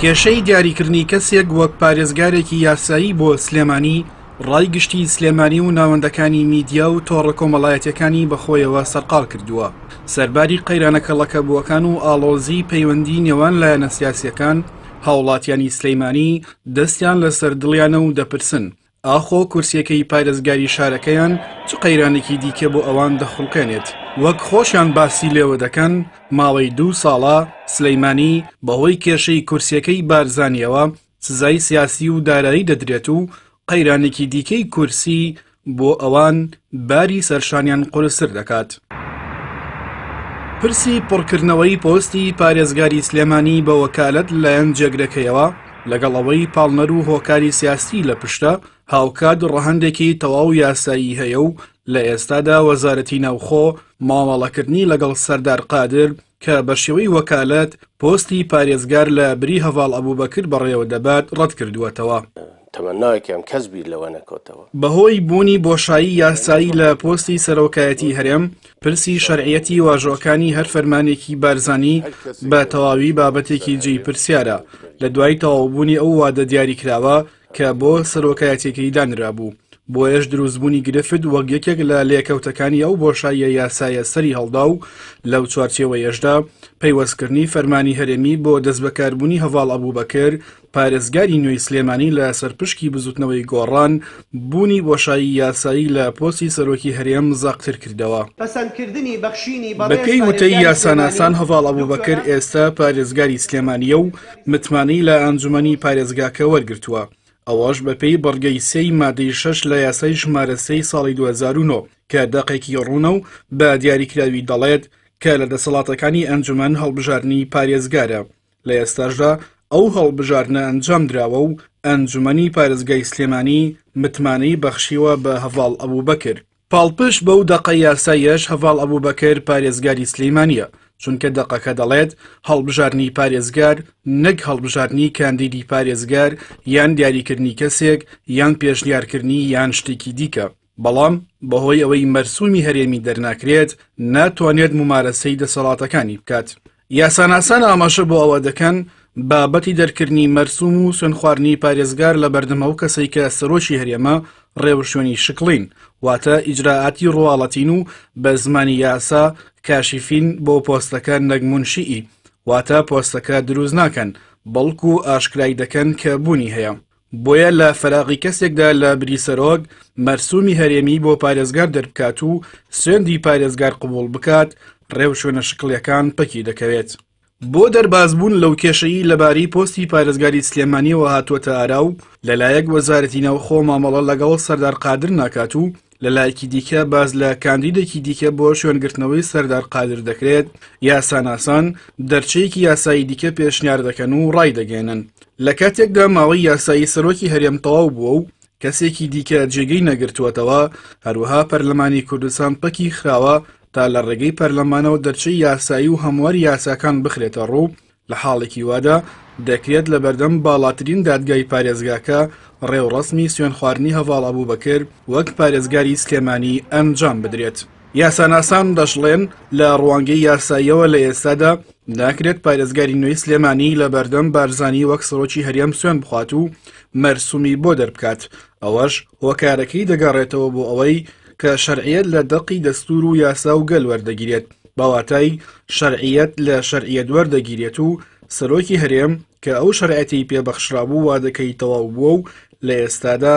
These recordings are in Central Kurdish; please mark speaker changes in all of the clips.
Speaker 1: کێشەی دیاریکردنی کەسێک وەک پارێزگارێکی یاسایی بۆ سلێمانی ڕای گشتی سلێمانی و ناوەندەکانی میدیا و تۆڕە کۆمەڵایەتیەکانی بەخۆیەوە سەرقاڵ کردووە. سەرباری قەیرانەکەڵەکە بووەکان و ئاڵۆزی پەیوەندی نێوان لایەنە سیاسیەکان هاوڵاتیانی سلەیمانی دەستیان لەسەر دڵیانە و دەپرسن ئاخۆ کورسیەکەی پارێزگاری شارەکەیان چ قەیرانێکی دیکە بۆ ئەوان دەخڵکێنێت. وەک خۆشیان باسی لێوە دەکەن ماوەی 2 ساڵە سلەیمانی بەهۆی کێشەی کورسیەکەی بارزانیەوە سزای سیاسی و دارایی دەدرێت و قەیرانێکی دیکەی کورسی بۆ ئەوان باری سەرشانیان قورسر دەکات. پرسی پڕکردنەوەی پۆستی پارێزگاری سلێمانی بە وەکالەت لەلایەن جێگرەکەیەوە لەگەڵ ئەوەی پاڵنەر و هۆکاری سیاسی لە پشتە هاوکات ڕەهەندێکی تەواو یاسایی هەیە و لە ئێستادا وەزارەتی ناوخۆ مامەڵەکردنی لەگەڵ سەردار قادر کە بە شێوەی وەکالەت پۆستی پارێزگار لە بری هەڤاڵ ئەبوبەکر بەڕێوە دەبات ڕەت کردووەتەوە.
Speaker 2: تەمەناوێکیان کەس بیر لەوە نەکەوتەوە.
Speaker 1: بەهۆی بوونی بۆشایی یاسایی لە پۆستی سەرۆکایەتی هەرێم پرسی شەرعیەتی واژۆکانی هەر فەرمانێکی بارزانی بە تەواوی بابەتێکی جێی پرسیارە لە دوای تەواوبوونی ئەو وادە دیاریکراوە کە بۆ سەرۆکایەتێکی دانرابوو. بۆیەش دروستبوونی گرفت وەک یەکێک لە لێکەوتەکانی ئەو بۆشاییە یاسایە سەری هەڵدا و لەو چوارچێوەیەشدا پەیوەستکردنی فەرمانی هەرێمی بۆ دەستبەکاربوونی هەڤاڵ ئەبوبەکر پارێزگاری نوێی سلێمانی لە سەرپشکی بزوتنەوەی گۆڕان بوونی بۆشایی یاسایی لە پۆستی سەرۆکی هەرێم زاقتر کردەوە. بەپێی وتەی یاساناسان هەڤاڵ ئەبوبەکر ئێستا پارێزگاری سلێمانیە و متمانەی لە ئەنجومەنی پارێزگاکە وەرگرتووە. ئەوەش بەپێی بەڕگەی 3 مادەی 6 لە یاسای ژمارە 3 ساڵی 2009 کە دەقێکی ڕوونە و بە دیاریکراوی دەڵێت کە لە دەسەڵاتەکانی ئەنجومەن هەڵبژاردننی پارێزگارە. لە ئێستاشدا ئەو هەڵبژاردنە ئەنجام دراوە و ئەنجومەنی پارێزگای سلێمانی متمانەی بەخشیوە بە هەڤاڵ ئەبوبەکر. پاڵپشت بەو دەقە یاسایەش هەڤاڵ ئەبوبەکر پارێزگاری سلەیمانیە چونکە دەقەکە دەڵێت هەڵبژاردنی پارێزگار نەک هەڵبژاردنی کاندیدی پارێزگار یان دیاریکردنی کەسێک یان پێشنیارکردنی یان شتێکی دیکە. بەڵام بەهۆی ئەوەی مەرسومی هەرێمی دەرناکرێت ناتوانێت ممارەسەی دەسەڵاتەکانی بکات. یاساناسان ئاماژە بۆ ئەوە دەکەن بابەتی دەرکردنی مەرسوم و سوێن خواردنی پارێزگار لە بەردەمە و کەسەی کە سەرۆشی هەرێمە ڕێوەشوێنی شکڵین واتە ئیجراعاتی ڕواڵەتین و بە زمانی یاسا کاشیفین بۆ پۆستەکە نەگمونشیئی واتە پۆستەکە دروست ناکەن بەڵکو و ئاشکرای دەکەن کە بوونی هەیە. بۆیە لە فەراغی کەسێکدا لە بری سەرۆک مەرسومی هەرێمی بۆ پارێزگار دەربکات و سوێندی پارێزگار قبوڵ بکات ڕێوشوێنە شکڵیەکان پەکی دەکەوێت. بۆ دەربازبوون لەو کێشەی لەباری پۆستی پارێزگاری سلێمانیەوە هاتووەتە ئارا و لەلایەک وەزارەتی ناوخۆ مامەڵە لەگەڵ سەردار قادر ناکات و لەلایەکی دیکە باز لە کاندیدێکی دیکە بۆ شوێنگرتنەوەی سەردار قادر دەکرێت یاساناسان دەرچەیەکی یاسایی دیکە پێشنیار دەکەن و ڕای دەگەێنن. لە کاتێکدا ماوەی یاسایی سەرۆکی هەرێم تەواو بووە و کەسێکی دیکە جێگەی نەگرتووەتەوە هەروەها پەرلەمانی کوردستان پەکی خراوە تا لە ڕێگەی پەرلەمانەوە دەرچەی یاسایی و هەموار یاساکان بخرێتە ڕوو. لە حاڵێکی وادا دەکرێت لە بەردەم باڵاترین دادگای پارێزگاکە ڕێوڕەسمی سوێن خواردنی هەڤاڵ ئەبوبەکر وەک پارێزگاری سلێمانی ئەنجام بدرێت. یاساناسان دەشڵێن لە ڕوانگەی یاساییەوە لە ئێستادا ناکرێت پارێزگاری نوێی سلێمانی لە بەردەم بارزانی وەک سەرۆکی هەرێم سوێن بخوات و مەرسومی بۆ دەربکات. ئەوەش هۆکارەکەی دەگەڕێتەوە بۆ ئەوەی کە شەرعیەت لە دەقی دەستور و یاسا و گەل وەردەگیرێت بەواتای شەرعیەت لە شەرعیەت وەردەگیرێت و سەرۆکی هەرێم کە ئەو شەرعەتی پێبەخشرابوو وادەکەی تەواو بووە و لە ئێستادا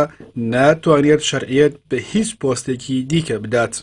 Speaker 1: ناتوانێت شەرعیەت بە هیچ پۆستێکی دیکە بدات.